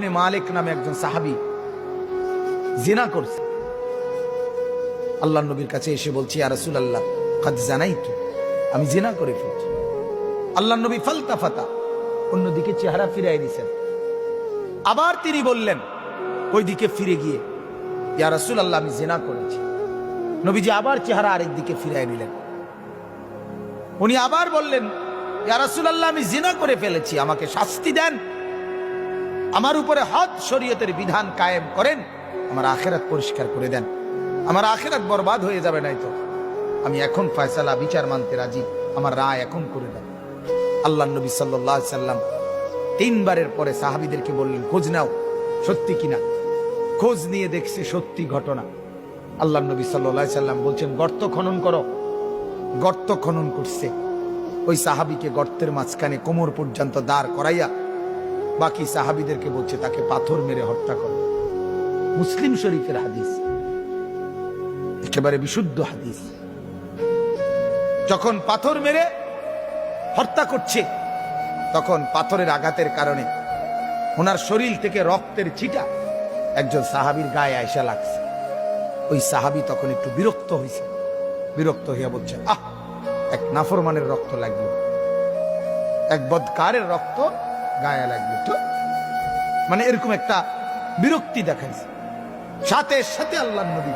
ইবনে মালিক নামে একজন সাহাবী জিনা করছে। আল্লাহর নবীর কাছে এসে বলছি, ইয়া রাসূলুল্লাহ কাদ জানাইতু, আমি জিনা করে ফেলেছি। আল্লাহর নবী ফালতাফাতা, অন্যদিকে চেহারা ফিরিয়ে দিয়েছেন। আবার তিনি বললেন ওইদিকে ফিরে গিয়ে, ইয়া রাসূলুল্লাহ আমি জিনা করেছি। নবীজি আবার চেহারা আরেক দিকে ফিরিয়ে নিলেন। উনি আবার বললেন, ইয়া রাসূলুল্লাহ আমি জিনা করে ফেলেছি, আমাকে শাস্তি দেন, আমার উপরে হদ শরীয়তের বিধান কায়েম করেন, আমার আখিরাত পরিষ্কার করে দেন, আমার আখিরাত বরবাদ হয়ে যাবে নাই তো। আমি এখন ফয়সালা বিচার মানতে রাজি, আমার রায় এখন করে দেন। আল্লাহর নবী সাল্লাল্লাহু আলাইহি সাল্লাম তিনবারের পরে সাহাবীদেরকে বললেন, খোঁজ নাও সত্যি কিনা। খোঁজ নিয়ে দেখছে সত্যি ঘটনা। আল্লাহর নবী সাল্লাল্লাহু আলাইহি সাল্লাম বলছেন, গর্ত খনন করো। গর্ত খনন করছে। ওই সাহাবীকে গর্তের মাঝখানে কোমর পর্যন্ত দাঁড় করাইয়া বাকি সাহাবীদেরকে বলছে তাকে পাথর মেরে হত্যা করো। মুসলিম শরীফের হাদিস, একেবারে বিশুদ্ধ হাদিস। যখন পাথর মেরে হত্যা করছে, তখন পাথরের আঘাতের কারণে ওনার শরীর থেকে রক্তের ছিটা একজন সাহাবীর গায়ে আয়সা লাগছে। ওই সাহাবী তখন একটু বিরক্ত হয়েছে। বিরক্ত হইয়া বলছে, আহ, এক নাফরমানের রক্ত লাগলো, এক বদকারের রক্ত গায়ে লাগলো, তো মানে এরকম একটা বিরক্তি দেখাইছে। সাথে সাথে আল্লাহর নবী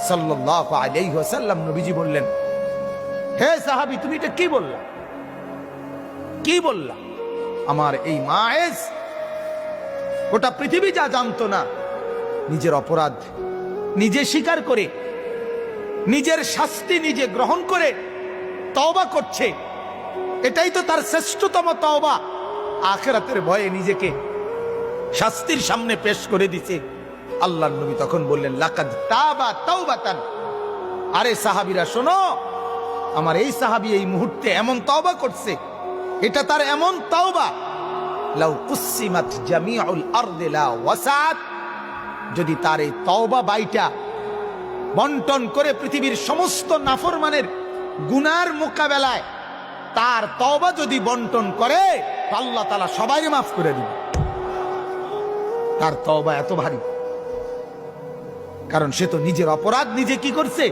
সাল্লাল্লাহু আলাইহি ওয়াসাল্লাম নবীজি বললেন, হে সাহাবী তুমি এটা কি বললা, কি বললা? আমার এই মায়েজ গোটা পৃথিবী যা জানতো না, নিজের অপরাধ নিজে স্বীকার করে, নিজের শাস্তি নিজে গ্রহণ করে তওবা করছে। এটাই তো তার শ্রেষ্ঠতম তওবা। আখিরাতের ভয়ে নিজেকে শাস্তির সামনে পেশ করে দিছে। আল্লাহর নবী তখন বললেন, লাকাদ তাবা তাওবাতান। আরে সাহাবীরা শোনো, আমার এই সাহাবী এই মুহূর্তে এমন তওবা করছে, এটা তার এমন তওবা, লাউ কুসিমাত জামিউল আরদি লা ওয়াসাত। যদি তার এই তওবা বাইটা বন্টন করে পৃথিবীর সমস্ত নাফরমানের গুনার মোকাবেলায় তার তওবা যদি বন্টন করে, আল্লাহ তাআলা সবাইকে মাফ করে দিবে। তার তওবা এত ভারী, কারণ সে তো নিজের অপরাধ নিজে কি করছে,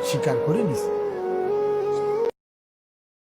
স্বীকার করে নিছে।